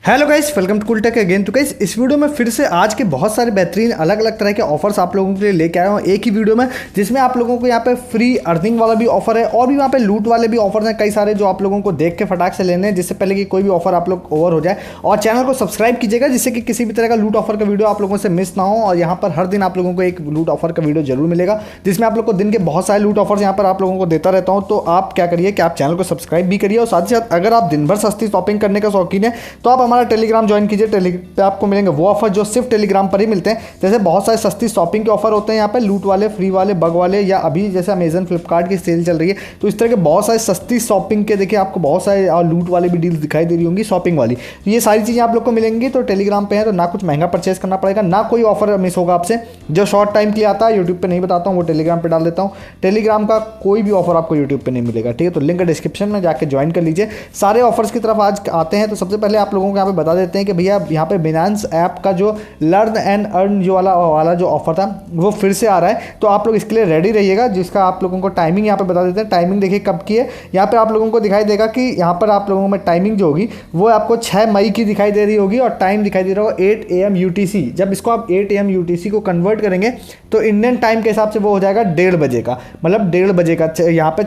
Hello guys, welcome to Cooltech again. तो guys इस video में फिर से आज के बहुत सारे बेहतरीन अलग अलग तरह के ऑफर्स आप लोगों के लिए लेके आया हूँ एक ही वीडियो में, जिसमें आप लोगों को यहाँ पे फ्री अर्निंग वाला भी ऑफर है और भी वहाँ पे लूट वाले भी ऑफर हैं कई सारे, जो आप लोगों को देख के फटाक से लेने हैं जिससे पहले कि कोई भी ऑफर आप लोग ओवर हो जाए। और चैनल को सब्सक्राइब कीजिएगा जिससे कि किसी भी तरह का लूट ऑफर का वीडियो आप लोगों से मिस ना हो। और यहाँ पर हर दिन आप लोगों को एक लूट ऑफर का वीडियो जरूर मिलेगा, जिसमें आप लोग को दिन के बहुत सारे लूट ऑफर्स यहाँ पर आप लोगों को देता रहता हूँ। तो आप क्या करिए कि आप चैनल को सब्सक्राइब भी करिए और साथ ही साथ अगर आप दिन भर सस्ती शॉपिंग करने का शौकीन है तो आप हमारा टेलीग्राम ज्वाइन कीजिए। टेलीग्राम पे आपको मिलेंगे वो ऑफर जो सिर्फ टेलीग्राम पर ही मिलते हैं। जैसे बहुत सारे सस्ती शॉपिंग के ऑफर होते हैं यहाँ पे, लूट वाले, फ्री वाले, बग वाले, या अभी जैसे अमेजन फ्लिपकार्ट की सेल चल रही है तो इस तरह के बहुत सारे सस्ती शॉपिंग के देखिए आपको बहुत सारे लूट वाले भी डील्स दिखाई दे रही होंगी शॉपिंग वाली। तो ये सारी चीज़ें आप लोग को मिलेंगी। तो टेलीग्राम पे है तो ना कुछ महंगा परचेस करना पड़ेगा, ना कोई ऑफर मिस होगा आपसे। जो शॉर्ट टाइम के लिए आता है यूट्यूब पे नहीं बताता हूँ, वो टेलीग्राम पे डाल देता हूँ। टेलीग्राम का कोई भी ऑफर आपको यूट्यूब पे नहीं मिलेगा, ठीक है। तो लिंक डिस्क्रिप्शन में जाकर ज्वाइन कर लीजिए। सारे ऑफर्स की तरफ आज आते हैं। तो सबसे पहले आप लोगों को यहाँ पे बता देते हैं कि भैया यहाँ पे बिनांस ऐप का जो लर्न एंड अर्न जो वाला जो ऑफर था वो फिर से आ रहा है। तो आप लोग इसके लिए रेडी रहिएगा, जिसका आप लोगों को टाइमिंग यहाँ पे बता देते हैं। टाइमिंग देखिए कब की है, यहाँ पे आप लोगों को दिखाई देगा कि यहाँ पर आप लोगों में टाइमिंग जो होगी वो आपको 6 मई की दिखाई दे रही होगी और टाइम दिखाई दे रहा होगा 8 AM UTC। जब इसको आप 8 AM UTC को कन्वर्ट करेंगे तो इंडियन टाइम के हिसाब से वो हो जाएगा 1:30 बजे का, मतलब 1:30 बजे का। यहाँ पे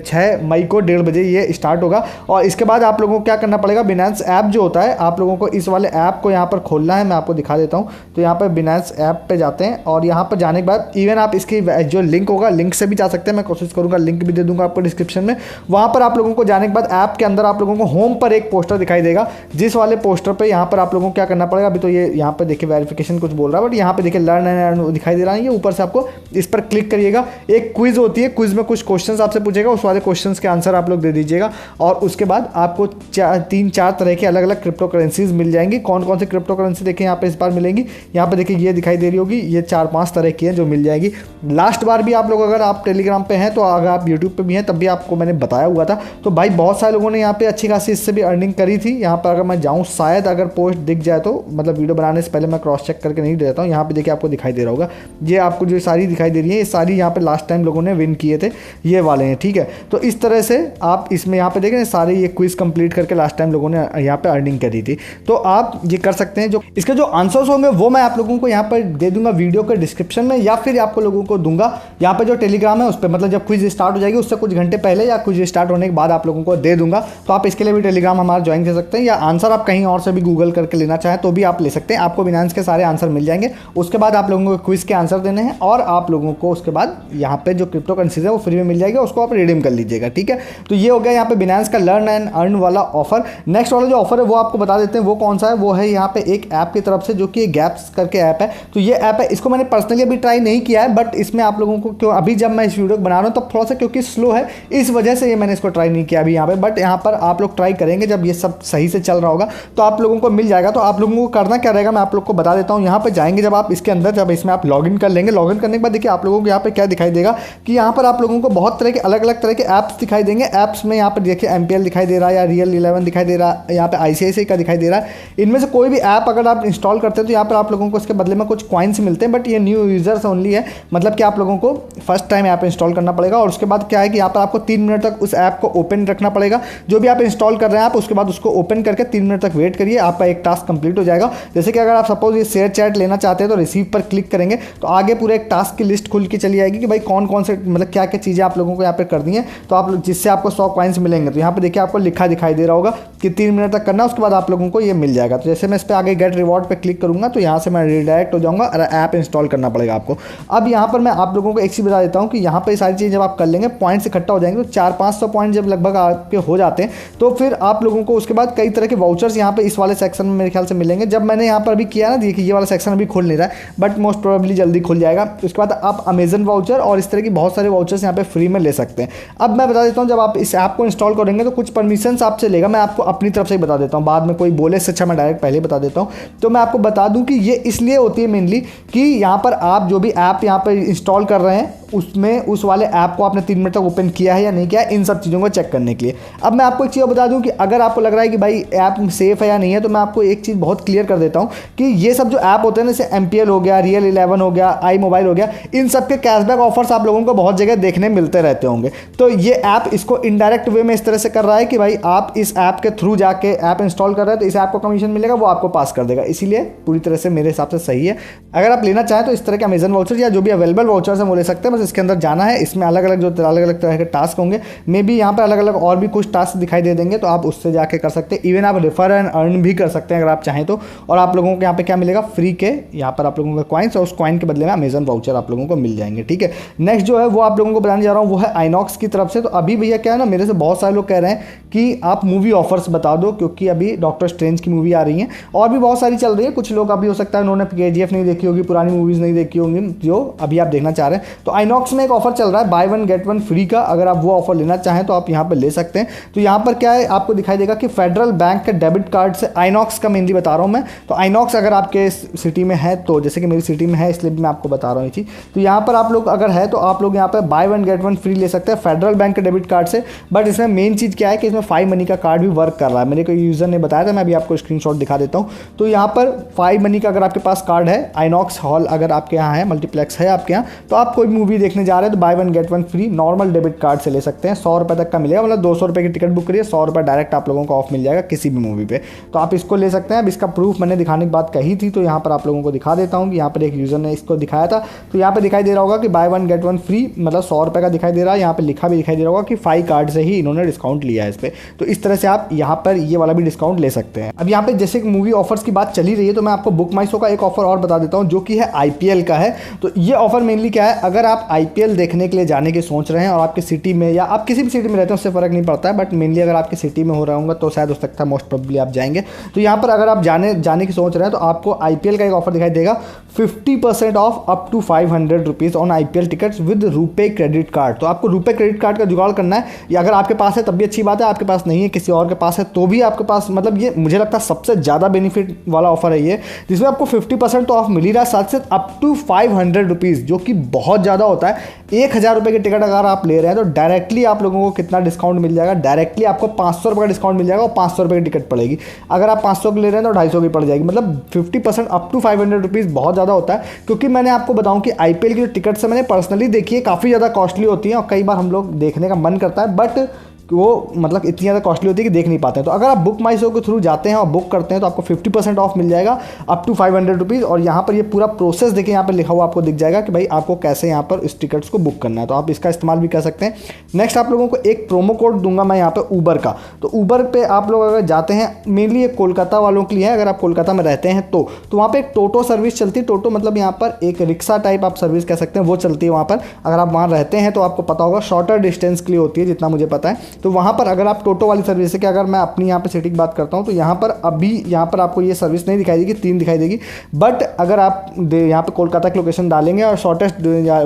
6 मई को 1:30 बजे ये स्टार्ट होगा। और इसके बाद आप लोगों को क्या करना पड़ेगा, बिनांस ऐप जो होता है आप लोगों को इस वाले ऐप को यहाँ पर खोलना है। मैं आपको दिखा देता हूँ। तो यहाँ पर बिनांस ऐप पे जाते हैं और यहाँ पर जाने के बाद इवन आप इसकी जो लिंक होगा लिंक से भी जा सकते हैं। मैं कोशिश करूँगा लिंक भी दे दूँगा आपको डिस्क्रिप्शन में। वहाँ पर आप लोगों को जाने के बाद ऐप के अंदर आप लोगों को होम पर एक पोस्टर दिखाई देगा, जिस वाले पोस्टर पर यहाँ पर आप लोगों को क्या करना पड़ेगा। अभी तो ये यहाँ पर देखिए वेरिफिकेशन कुछ बोल रहा है, बट यहाँ पे देखिए लर्न एंड अर्न दिखाई दे रहा है। ये ऊपर से आपको इस पर क्लिक करिएगा। एक क्विज होती है, क्विज में कुछ क्वेश्चंस आपसे पूछेगा, उस वाले क्वेश्चंस के आंसर आप लोग दे दीजिएगा। और उसके बाद आपको 3-4 तरह के अलग अलग क्रिप्टो करेंसीज मिल जाएंगी। कौन कौन से क्रिप्टो करेंसी देखिए यहाँ पे इस बार मिलेंगी। यहाँ पे देखिए ये दिखाई दे रही होगी, ये 4-5 तरह की है जो मिल जाएगी। लास्ट बार भी आप लोग अगर आप टेलीग्राम पे हैं तो अगर आप यूट्यूब पे भी हैं तब भी आपको मैंने बताया हुआ था। तो भाई बहुत सारे लोगों ने यहाँ पे अच्छी खासी इससे भी अर्निंग करी थी। यहाँ पर अगर मैं जाऊँ शायद अगर पोस्ट दिख जाए तो, मतलब वीडियो बनाने से पहले मैं क्रॉस चेक करके नहीं देता हूँ। यहाँ पे देखिए आपको दिखाई दे रहा होगा, ये आपको जो सारी दिखाई दे रही है ये सारी यहाँ पे लास्ट टाइम लोगों ने विन किए थे, ये वाले हैं, ठीक है। तो इस तरह से आप इसमें यहाँ पे देखें सारे ये क्विज कंप्लीट करके लास्ट टाइम लोगों ने यहाँ पे अर्निंग करी थी। तो आप ये कर सकते हैं। जो इसके जो आंसर्स होंगे वो मैं आप लोगों को यहाँ पर दे दूंगा वीडियो के डिस्क्रिप्शन में, या फिर आपको लोगों को दूंगा यहाँ पे जो टेलीग्राम है उस पर, मतलब जब क्विज स्टार्ट हो जाएगी उससे कुछ घंटे पहले या क्विज स्टार्ट होने के बाद आप लोगों को दे दूंगा। तो आप इसके लिए भी टेलीग्राम हमारा ज्वाइन कर सकते हैं, या आंसर आप कहीं और से भी गूगल करके लेना चाहें तो भी आप ले सकते हैं। आपको बिनांस के सारे आंसर मिल जाएंगे। उसके बाद आप लोगों को क्विज के आंसर देने हैं और आप लोगों को उसके बाद यहाँ पे जो क्रिप्टो करेंसीज है वो फ्री में मिल जाएगा, उसको आप रिडीम कर लीजिएगा, ठीक है। तो ये हो गया यहाँ पे बिनांस का लर्न एंड अर्न वाला ऑफर। नेक्स्ट वाला जो ऑफर है वो आपको बता देते हैं वो कौन सा है। वो है यहाँ पे एक ऐप की तरफ से जो कि गैप्स करके ऐप है। तो ये ऐप है, इसको मैंने पर्सनली अभी ट्राई नहीं किया है, बट इसमें आप लोगों को क्यों अभी जब मैं इस वीडियो को बना रहा हूँ तो थोड़ा सा क्योंकि स्लो है इस वजह से ये मैंने इसको ट्राई नहीं किया अभी यहाँ पे। बट यहाँ पर आप लोग ट्राई करेंगे जब ये सब सही से चल रहा होगा तो आप लोगों को मिल जाएगा। तो आप लोगों को करना क्या रहेगा मैं आप लोग को बता देता हूँ। यहाँ पर जाएंगे जब आप इसके अंदर, जब इसमें आप लॉगिन कर लेंगे, लॉगिन करने के बाद देखिए आप लोगों को यहाँ पे क्या दिखाई देगा कि यहाँ पर आप लोगों को बहुत तरह के अलग अलग तरह के ऐप्स दिखाई देंगे। ऐप्स में यहाँ पर देखिए MPL दिखाई दे रहा है, या Real 11 दिखाई दे रहा है, यहाँ पे ICICI का दिखाई दे रहा है। इनमें से कोई भी ऐप अगर आप इंस्टॉल करते हैं तो यहाँ पर आप लोगों को इसके बदले में कुछ कॉइन्स मिलते हैं, बट ये न्यू यूजर्स ओनली है। मतलब कि आप लोगों को फर्स्ट टाइम ऐप इंस्टॉल करना पड़ेगा। और उसके बाद क्या है कि यहाँ पर आपको 3 मिनट तक उस ऐप को ओपन रखना पड़ेगा। जो भी आप इंस्टॉल कर रहे हैं आप उसके बाद उसको ओपन करके 3 मिनट तक वेट करिए, आपका एक टास्क कंप्लीट हो जाएगा। जैसे कि अगर आप सपोज ये शेयर चैट लेना चाहते हैं तो रिसीव पर क्लिक करेंगे तो आगे पूरे एक टास्क की लिस्ट खुल के चली आएगी कि भाई कौन कौन से, मतलब क्या क्या चीज़ें आप लोगों को यहाँ पर करनी है। तो आप जिससे आपको 100 कॉइन्स मिलेंगे। तो यहाँ पे देखिए आपको लिखा दिखाई दे रहा होगा कि 3 मिनट तक करना, उसके बाद आप लोगों को ये मिल जाएगा। तो जैसे मैं इस पर आगे गेट रिवॉर्ड पे क्लिक करूंगा तो यहाँ से मैं रिडायरेक्ट हो जाऊंगा और ऐप इंस्टॉल करना पड़ेगा आपको। अब यहाँ पर मैं आप लोगों को एक चीज़ बता देता हूँ कि यहाँ पर सारी चीज़ जब आप कर लेंगे, पॉइंट्स इकट्ठा हो जाएंगे, तो 400-500 पॉइंट जब लगभग आपके हो जाते हैं तो फिर आप लोगों को उसके बाद कई तरह के वाउचर्स यहाँ पे इस वाले सेक्शन में मेरे ख्याल से मिलेंगे। जब मैंने यहाँ पर अभी किया ना, देखिए ये वाला सेक्शन अभी खुल नहीं रहा है, बट मोस्ट प्रोबेबली जल्दी खुल जाएगा। उसके बाद आप अमेजन वाउचर और इस तरह की बहुत सारे वाउचर्स यहाँ पे फ्री में ले सकते हैं। अब मैं बता देता हूँ, जब आप इस ऐप को इंस्टॉल करेंगे तो कुछ परमिशंस आपसे लेगा। मैं आपको अपनी तरफ से ही बता देता हूँ, बाद में कोई बोले से अच्छा मैं डायरेक्ट पहले ही बता देता हूँ। तो मैं आपको बता दूँ कि ये इसलिए होती है मेनली कि यहाँ पर आप जो भी ऐप यहाँ पर इंस्टॉल कर रहे हैं उसमें उस वाले ऐप को आपने 3 मिनट तक ओपन किया है या नहीं किया है, इन सब चीज़ों को चेक करने के लिए। अब मैं आपको एक चीज़ बता दूं कि अगर आपको लग रहा है कि भाई ऐप सेफ है या नहीं है, तो मैं आपको एक चीज़ बहुत क्लियर कर देता हूं कि ये सब जो ऐप होते हैं ना, जैसे MPL हो गया, Real 11 हो गया, iMobile हो गया, इन सब के कैशबैक ऑफर्स आप लोगों को बहुत जगह देखने मिलते रहते होंगे। तो ये ऐप इसको इनडायरेक्ट वे में इस तरह से कर रहा है कि भाई आप इस ऐप के थ्रू जाके ऐप इंस्टॉल कर रहे हैं तो इस ऐप को कमीशन मिलेगा, वो आपको पास कर देगा। इसीलिए पूरी तरह से मेरे हिसाब से सही है। अगर आप लेना चाहें तो इस तरह के अमेजन वाउचर या जो भी अवेलेबल वाउचर्स हैं वो ले सकते हैं। बस इसके अंदर जाना है, इसमें अलग अलग तरह के टास्क होंगे, मे बी यहाँ पर अलग अलग और भी कुछ टास्क दिखाई दे देंगे, तो आप उससे जाके कर सकते हैं। इवन आप रेफर एंड अर्न भी कर सकते हैं अगर आप चाहें तो। और आप लोगों को यहाँ पे क्या मिलेगा, फ्री के यहाँ पर आप लोगों को कॉइन्स, और उस कॉइन के बदले में अमेजन वाउचर आप लोगों को मिल जाएंगे। ठीक है, नेक्स्ट जो है वो आप लोगों को बताने जा रहा हूँ वो है आइनॉक्स की तरफ से। तो अभी भैया क्या है ना, मेरे से बहुत सारे लोग कह रहे हैं कि आप मूवी ऑफर्स बता दो, क्योंकि अभी डॉक्टर स्ट्रेंज की मूवी आ रही है और भी बहुत सारी चल रही है। कुछ लोग अभी हो सकता है उन्होंने KGF नहीं देखी होगी, पुरानी मूवीज़ नहीं देखी होंगी जो अभी आप देखना चाह रहे हैं। तो आइनॉक्स में एक ऑफर चल रहा है बाय 1 गेट 1 फ्री का। अगर आप वो ऑफर लेना चाहें तो आप यहाँ पर ले सकते हैं। तो यहाँ पर क्या है, आपको दिखाई देगा कि फेडरल बैंक के डेबिट कार्ड से, आइनॉक्स का मेनली बता रहा हूँ मैं। तो आइनॉक्स अगर आपके सिटी में है, तो जैसे कि मेरी सिटी में है इसलिए मैं आपको बता रहा हूँ ये चीज़। तो यहाँ पर आप लोग अगर है तो आप लोग यहाँ पर बाय 1 गेट 1 फ्री ले सकते हैं फेडरल बैंक के डेबिट कार्ड से। बट इसमें मेन चीज़ क्या है कि इसमें 5 मनी का कार्ड भी वर्क कर रहा है। मेरे को यूज़र ने बताया था, मैं अभी आपको स्क्रीनशॉट दिखा देता हूँ। तो यहाँ पर 5 मनी का अगर आपके पास कार्ड है, आइनॉक्स हॉल अगर आपके यहाँ है, मल्टीप्लेक्स है आपके यहाँ, तो आप कोई मूवी देखने जा रहे हैं तो buy 1 get 1 free normal debit card से ले सकते हैं। 100 रुपये तक का मिलेगा, मतलब 200 रुपये की टिकट बुक करिए, 100 रुपये डायरेक्ट आप लोगों को ऑफ मिल जाएगा किसी भी मूवी पे। तो आप इसको ले सकते हैं। अब इसका प्रूफ मैंने दिखाने की बात कही थी, तो यहाँ पर आप लोगों को दिखा देता हूँ कि यहाँ पर एक यूज़र ने इसको दिखाया था। तो यहाँ पर दिखाई दे रहा होगा कि बाय 1 गेट 1 फ्री, मतलब 100 रुपये का दिखाई दे रहा है। यहाँ पर लिखा भी दिखाई दे रहा होगा कि 5 कार्ड से ही इन्होंने डिस्काउंट लिया है इस पर। तो इस तरह से आप यहाँ पर ये वाला भी डिस्काउंट ले सकते हैं। अब यहाँ पे जैसे मूवी ऑफर्स की बात चली रही है, तो मैं आपको बुक माई शो का एक ऑफर और बता देता हूँ जो कि है IPL का है। तो ये ऑफर मेनली क्या है, अगर आप IPL देखने के लिए जाने की सोच रहे हैं और आपकी सिटी में या आप किसी भी सिटी में रहते हैं उससे फ़र्क नहीं पड़ता है, बट मेनली अगर आपकी सिटी में हो रहा होगा तो शायद हो सकता है मोस्ट प्रोबेबली आप जाएंगे। तो यहाँ पर अगर आप जाने की सोच रहे हैं तो आपको IPL का एक ऑफर दिखाई देगा, 50% off up to 500 rupees on IPL tickets with RuPay credit card. तो आपको रुपे क्रेडिट कार्ड का जुगाड़ करना है, या अगर आपके पास है तब भी अच्छी बात है, आपके पास नहीं है किसी और के पास है तो भी आपके पास, मतलब ये मुझे लगता है सबसे ज़्यादा बेनिफिट वाला ऑफर है ये, जिसमें आपको 50% तो ऑफ मिल ही रहा है, साथ साथ अप टू 500 रुपीज़, जो कि बहुत ज़्यादा होता है। 1000 रुपये की टिकट अगर आप ले रहे हैं तो डायरेक्टली आप लोगों को कितना डिस्काउंट मिल जाएगा, डायरेक्टली आपको 500 रुपये का डिस्काउंट मिल जाएगा और 500 रुपये की टिकट पड़ेगी। अगर आप 500 की ले रहे हैं तो 250 की पड़ जाएगी, मतलब 50% अप टू 500 रुपीज़ बहुत ज़्यादा होता है। क्योंकि मैंने आपको बताऊं कि IPL की जो टिकट्स है मैंने पर्सनली देखी है, काफ़ी ज़्यादा कॉस्टली होती है और कई बार हम लोग देखने का मन करता है, बट वो मतलब इतनी ज़्यादा कॉस्टली होती है कि देख नहीं पाते हैं। तो अगर आप बुक माई शो के थ्रू जाते हैं और बुक करते हैं तो आपको 50% ऑफ मिल जाएगा अप टू 500 रुपीज़। और यहाँ पर ये पूरा प्रोसेस देखिए, यहाँ पर लिखा हुआ आपको दिख जाएगा कि भाई आपको कैसे यहाँ पर इस टिकट्स को बुक करना है, तो आप इसका इस्तेमाल भी कर सकते हैं। नेक्स्ट आप लोगों को एक प्रोमो कोड दूंगा मैं यहाँ पर ऊबर का। तो ऊबर पे आप लोग अगर जाते हैं, मेनली ये कोलकाता वालों के लिए है, अगर आप कोलकाता में रहते हैं तो वहाँ पर एक टोटो सर्विस चलती है। टोटो मतलब यहाँ पर एक रिक्शा टाइप आप सर्विस कह सकते हैं, वो चलती है वहाँ पर। अगर आप वहाँ रहते हैं तो आपको पता होगा, शॉर्टर डिस्टेंस के लिए होती है जितना मुझे पता है। तो वहाँ पर अगर आप टोटो वाली सर्विस है कि अगर मैं अपनी यहाँ पे सिटी की बात करता हूँ तो यहाँ पर अभी यहाँ पर आपको ये सर्विस नहीं दिखाई देगी, 3 दिखाई देगी। बट अगर आप यहाँ पे कोलकाता की लोकेशन डालेंगे और शॉर्टेस्ट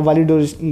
वाली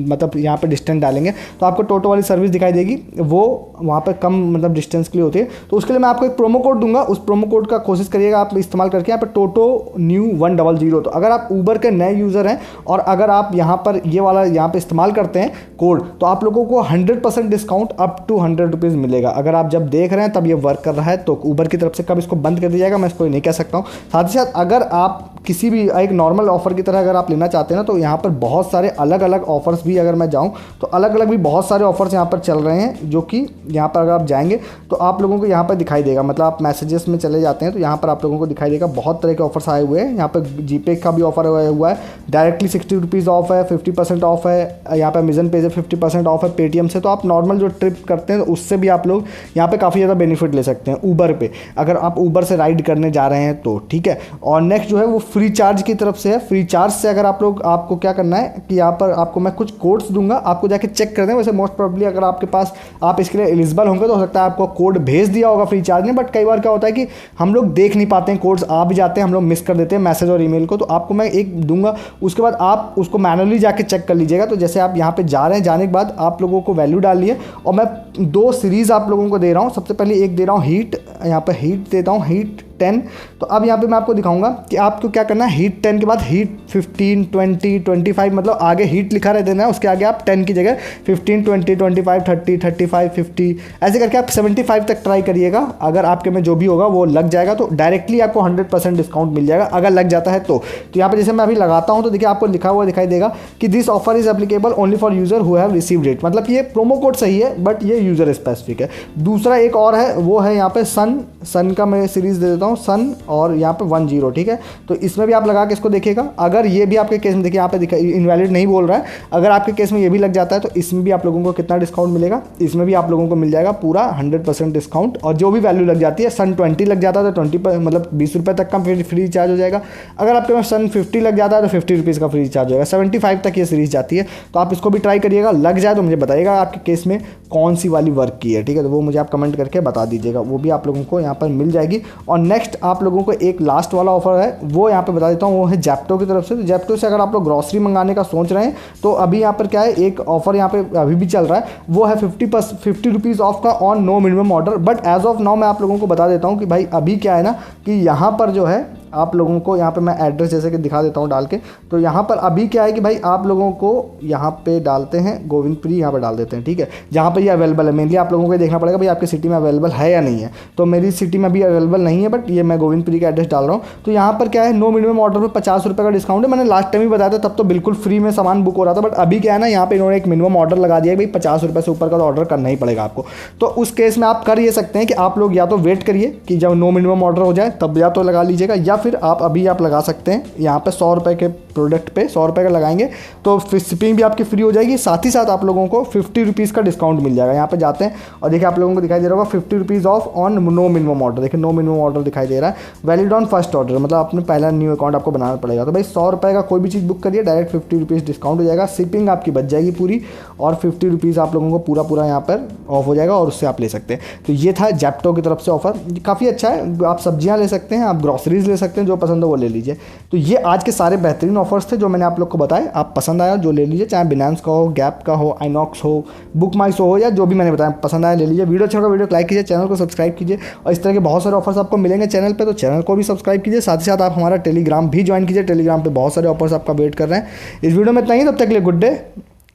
मतलब यहाँ पे डिस्टेंस डालेंगे तो आपको टोटो वाली सर्विस दिखाई देगी, वो वहाँ पर कम मतलब डिस्टेंस के लिए होती है। तो उसके लिए मैं आपको एक प्रोमो कोड दूंगा, उस प्रोमो कोड का कोशिश करिएगा आप इस्तेमाल करके यहाँ पर टोटो न्यू 100। तो अगर आप ऊबर के नए यूज़र हैं और अगर आप यहाँ पर ये वाला यहाँ पर इस्तेमाल करते हैं कोड, तो आप लोगों को 100% डिस्काउंट अप टू 100 रुपीज़ मिलेगा। अगर आप जब देख रहे हैं तब ये वर्क कर रहा है, तो ऊबर की तरफ से कब इसको बंद कर दिया जाएगा मैं इसको नहीं कह सकता हूँ। साथ ही साथ अगर आप किसी भी एक नॉर्मल ऑफर की तरह अगर आप लेना चाहते हैं ना, तो यहाँ पर बहुत सारे अलग अलग ऑफर्स भी, अगर मैं जाऊँ तो अलग अलग भी बहुत सारे ऑफर्स यहाँ पर चल रहे हैं, जो कि यहाँ पर अगर आप जाएंगे तो आप लोगों को यहाँ पर दिखाई देगा। मतलब आप मैसेजेस में चले जाते हैं तो यहाँ पर आप लोगों को दिखाई देगा बहुत तरह के ऑफर्स आए हुए हैं। यहाँ पर जीपे का भी ऑफर हुआ है, डायरेक्टली 60 रुपीज़ ऑफ है, 50% ऑफ है, यहाँ पर अमेजन पे से 50% ऑफ है पेटीएम से। तो आप नॉर्मल जो ट्रिप करते हैं उससे भी आप लोग यहाँ पर काफ़ी ज़्यादा बेनिफिट ले सकते हैं ऊबर पे, अगर आप ऊबर से राइड करने जा रहे हैं तो। ठीक है, और नेक्स्ट जो है वो फ्री चार्ज की तरफ से है। फ्री चार्ज से अगर आप लोग, आपको क्या करना है कि यहाँ पर आपको मैं कुछ कोड्स दूंगा, आपको जाके चेक कर दें। वैसे मोस्ट प्रोबेबली अगर आपके पास आप इसके लिए एलिजिबल होंगे तो हो सकता है आपको कोड भेज दिया होगा फ्री चार्ज ने, बट कई बार क्या होता है कि हम लोग देख नहीं पाते हैं, कोड्स आ भी जाते हैं, हम लोग मिस कर देते हैं मैसेज और ईमेल को। तो आपको मैं एक दूंगा, उसके बाद आप उसको मैनुअली जाके चेक कर लीजिएगा। तो जैसे आप यहाँ पे जा रहे हैं, जाने के बाद आप लोगों को वैल्यू डालिए, और मैं 2 सीरीज़ आप लोगों को दे रहा हूँ। सबसे पहले एक दे रहा हूँ हीट, यहाँ पर हीट देता हूँ, हीट 10। तो अब यहाँ पे मैं आपको दिखाऊंगा कि आपको क्या करना है, हीट 10 के बाद हीट 15, 20, 25, मतलब आगे हीट लिखा रह देना है, उसके आगे आप 10 की जगह 15, 20, 25, 30, 35, 50 ऐसे करके आप 75 तक ट्राई करिएगा। अगर आपके में जो भी होगा वो लग जाएगा तो डायरेक्टली आपको 100% डिस्काउंट मिल जाएगा, अगर लग जाता है तो यहाँ पे जैसे मैं अभी लगाता हूँ तो देखिए आपको लिखा हुआ दिखाई देगा कि this offer is applicable only for user who have received it, मतलब ये प्रोमो कोड सही है बट ये यूजर स्पेसिफिक है। दूसरा एक और है, वो है यहाँ पे सन का मैं सीरीज दे देता हूँ, सन और यहाँ पे 10, ठीक है। तो इसमें भी आप लगा के इसको देखिएगा, अगर ये भी आपके केस में देखिए यहाँ पे दिखा इनवैलिड नहीं बोल रहा है, अगर आपके केस में ये भी लग जाता है तो इसमें भी आप लोगों को कितना डिस्काउंट मिलेगा, इसमें भी आप लोगों को मिल जाएगा पूरा 100% डिस्काउंट। और जो भी वैल्यू लग जाती है, सन 20 लग जाता है तो 20 पर मतलब 20 रुपये तक का फ्री चार्ज हो जाएगा। अगर आपके पास सन 50 लग जाता है तो 50 रुपीज़ का फ्री चार्ज होगा। 75 तक ये सीरीज जाती है, तो आप इसको भी ट्राई करिएगा, लग जाए तो मुझे बताइएगा आपके केस में कौन सी वाली वर्क की है, ठीक है। तो वो मुझे आप कमेंट करके बता दीजिएगा, वो भी आप लोगों को यहाँ पर मिल जाएगी। और नेक्स्ट आप लोगों को एक लास्ट वाला ऑफर है, वो यहाँ पे बता देता हूँ, वो है जेप्टो की तरफ से। तो जेप्टो से अगर आप लोग ग्रॉसरी मंगाने का सोच रहे हैं तो अभी यहाँ पर क्या है, एक ऑफर यहाँ पे अभी भी चल रहा है, वो है 50 रुपीज़ ऑफ का on no minimum order. But as of now मैं आप लोगों को बता देता हूँ कि भाई अभी क्या है ना कि यहाँ पर जो है आप लोगों को यहाँ पे मैं एड्रेस जैसे कि दिखा देता हूँ डाल के। तो यहाँ पर अभी क्या है कि भाई आप लोगों को यहाँ पे डालते हैं गोविंदपुरी, यहाँ पे डाल देते हैं, ठीक है, जहाँ पे ये अवेलेबल है। मेनली आप लोगों को देखना पड़ेगा भाई आपकी सिटी में अवेलेबल है या नहीं है। तो मेरी सिटी में अभी अवेलेबल नहीं है, बट ये मैं गोविंदपुरी का एड्रेस डाल रहा हूँ। तो यहाँ पर क्या है, नो मिनिमम ऑर्डर पर 50 रुपये का डिस्काउंट है। मैंने लास्ट टाइम भी बताया था, तब तो बिल्कुल फ्री में सामान बुक हो रहा था, बट अभी क्या है ना, यहाँ पे इन्होंने एक मिनिमम ऑर्डर लगा दिया है भाई 50 रुपये से ऊपर का तो ऑर्डर करना ही पड़ेगा आपको। तो उस केस में आप कर ये सकते हैं कि आप लोग या तो वेट करिए कि जब नो मिनिमम ऑर्डर हो जाए तब या तो लगा लीजिएगा, या फिर आप अभी आप लगा सकते हैं यहाँ पे 100 रुपये के प्रोडक्ट पे 100 रुपये का लगाएंगे तो शिपिंग भी आपकी फ्री हो जाएगी। साथ ही साथ आप लोगों को 50 रुपीज़ का डिस्काउंट मिल जाएगा। यहाँ पे जाते हैं और देखिए आप लोगों को दिखाई दे रहा होगा 50 rupees off on no minimum order. देखिए नो मिनिमम ऑर्डर दिखाई दे रहा है, वैलिड ऑन फर्स्ट ऑर्डर, मतलब अपने पहला न्यू अकाउंट आपको बनाना पड़ेगा। तो भाई 100 रुपये का कोई भी चीज़ बुक करिए, डायरेक्ट 50 रुपीज़ डिस्काउंट हो जाएगा, शिपिंग आपकी बच जाएगी पूरी, और 50 रुपीज़ आप लोगों को पूरा यहाँ पर ऑफ हो जाएगा और उससे आप ले सकते हैं। तो ये था जेप्टो की तरफ से ऑफर, काफ़ी अच्छा है। आप सब्जियाँ ले सकते हैं, आप ग्रॉसरीज ले सकते हैं, जो पसंद हो वो ले लीजिए। तो ये आज के सारे बेहतरीन ऑफर्स थे जो मैंने आप लोग को बताए। आप पसंद आया जो ले लीजिए, चाहे बिनांस का हो, गैप का हो, आइनॉक्स हो, बुक माई शो हो, या जो भी मैंने बताया पसंद आया ले लीजिए। वीडियो अच्छा होगा वीडियो को लाइक कीजिए, चैनल को सब्सक्राइब कीजिए, और इस तरह के बहुत सारे ऑफर्स आपको मिलेंगे चैनल पे, तो चैनल को भी सब्सक्राइब कीजिए। साथ ही साथ आप हमारा टेलीग्राम भी ज्वाइन कीजिए, टेलीग्राम पे बहुत सारे ऑफर्स आपका वेट कर रहे हैं। इस वीडियो में इतना ही, तब तक के लिए गुड डे,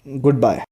गुड बाय।